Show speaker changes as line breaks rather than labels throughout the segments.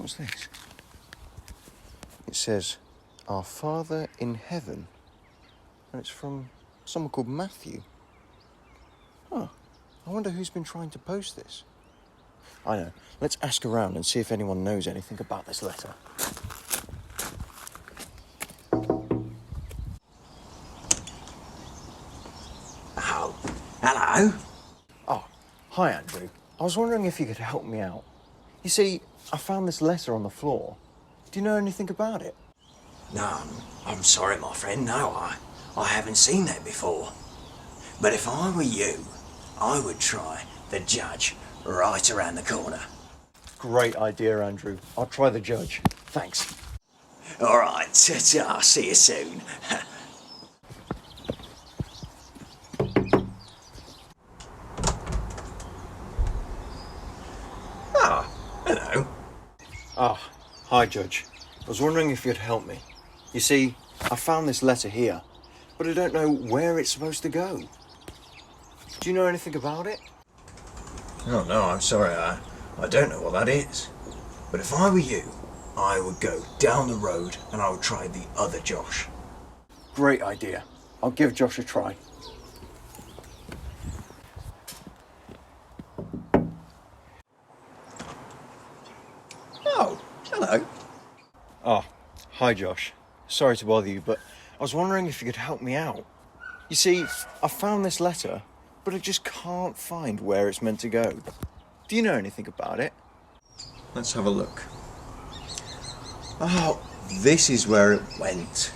What's this? It says, "Our Father in Heaven." And it's from someone called Matthew. Oh, I wonder who's been trying to post this. I know. Let's ask around and see if anyone knows anything about this letter.
Oh, hello.
Oh, hi Andrew. I was wondering if you could help me out. You see, I found this letter on the floor. Do you know anything about it?
No, I'm sorry, my friend. No, I haven't seen that before. But if I were you, I would try the judge right around the corner.
Great idea, Andrew. I'll try the judge. Thanks.
All right, ta-ta. See you soon. Ah, hello.
Ah, hi, Judge. I was wondering if you'd help me. You see, I found this letter here, but I don't know where it's supposed to go. Do you know anything about it?
Oh, no, I'm sorry. I don't know what that is. But if I were you, I would go down the road and I would try the other Josh.
Great idea. I'll give Josh a try.
Oh, hello.
Oh, hi, Josh. Sorry to bother you, but I was wondering if you could help me out. You see, I found this letter, but I just can't find where it's meant to go. Do you know anything about it?
Let's have a look. Oh, this is where it went.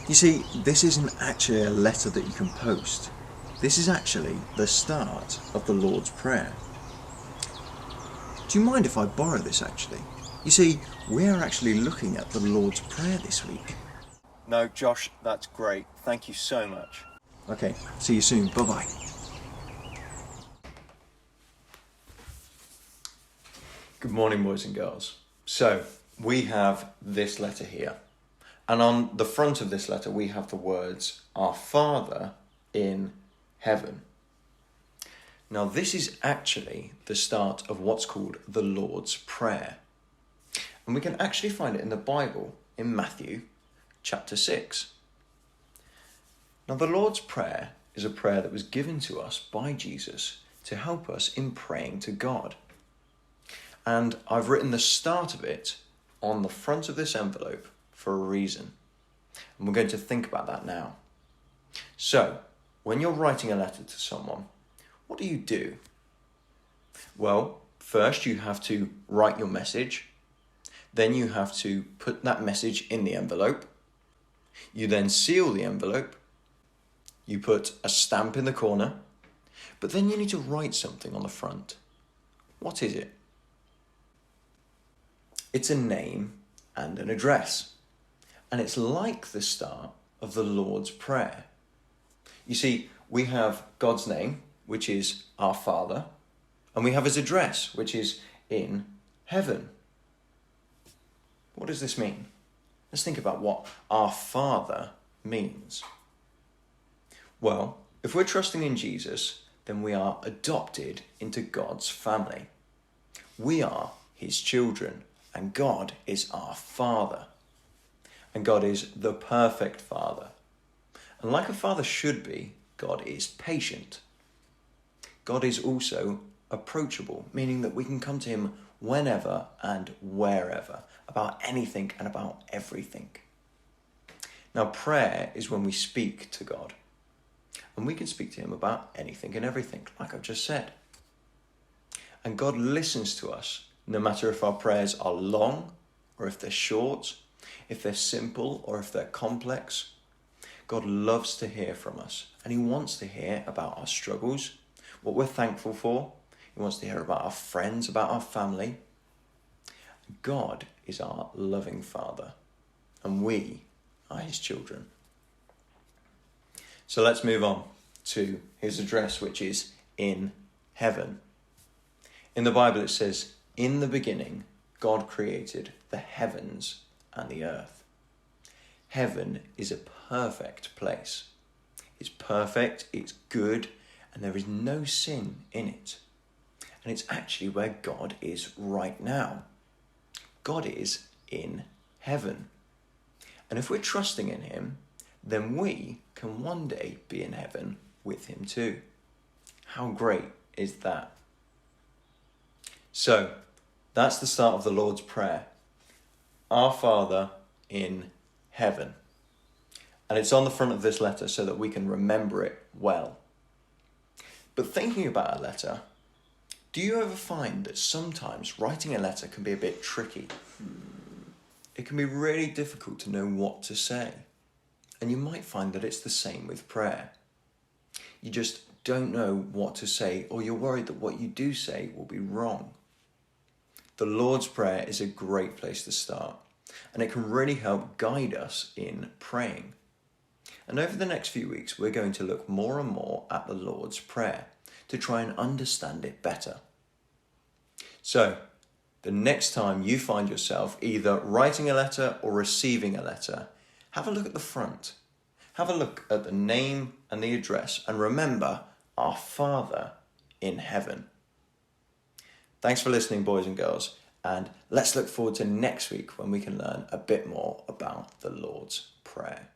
You see, this isn't actually a letter that you can post. This is actually the start of the Lord's Prayer. Do you mind if I borrow this actually? You see, we're actually looking at the Lord's Prayer this week.
No, Josh, that's great. Thank you so much.
Okay, see you soon. Bye-bye.
Good morning, boys and girls. So, we have this letter here. And on the front of this letter, we have the words, "Our Father in Heaven." Now, this is actually the start of what's called the Lord's Prayer. And we can actually find it in the Bible in Matthew chapter 6. Now, the Lord's Prayer is a prayer that was given to us by Jesus to help us in praying to God. And I've written the start of it on the front of this envelope for a reason. And we're going to think about that now. So, when you're writing a letter to someone, what do? Well, first you have to write your message. Then you have to put that message in the envelope. You then seal the envelope. You put a stamp in the corner. But then you need to write something on the front. What is it? It's a name and an address. And it's like the start of the Lord's Prayer. You see, we have God's name, which is our Father, and we have his address, which is in heaven. What does this mean? Let's think about what our Father means. Well, if we're trusting in Jesus, then we are adopted into God's family. We are his children, and God is our Father. And God is the perfect Father. And like a father should be, God is patient. God is also approachable, meaning that we can come to him whenever and wherever, about anything and about everything. Now, prayer is when we speak to God. And we can speak to him about anything and everything, like I've just said. And God listens to us, no matter if our prayers are long or if they're short, if they're simple or if they're complex. God loves to hear from us, and he wants to hear about our struggles, what we're thankful for. He wants to hear about our friends, about our family. God is our loving Father, and we are his children. So let's move on to his address, which is in heaven. In the Bible it says, "In the beginning, God created the heavens and the earth." Heaven is a perfect place. It's perfect, it's good, and there is no sin in it. And it's actually where God is right now. God is in heaven. And if we're trusting in him, then we can one day be in heaven with him too. How great is that? So, that's the start of the Lord's Prayer. Our Father in heaven. And it's on the front of this letter so that we can remember it well. But thinking about a letter, do you ever find that sometimes writing a letter can be a bit tricky? It can be really difficult to know what to say. And you might find that it's the same with prayer. You just don't know what to say, or you're worried that what you do say will be wrong. The Lord's Prayer is a great place to start, and it can really help guide us in praying. And over the next few weeks, we're going to look more and more at the Lord's Prayer to try and understand it better. So, the next time you find yourself either writing a letter or receiving a letter, have a look at the front. Have a look at the name and the address, and remember, our Father in heaven. Thanks for listening, boys and girls, and let's look forward to next week when we can learn a bit more about the Lord's Prayer.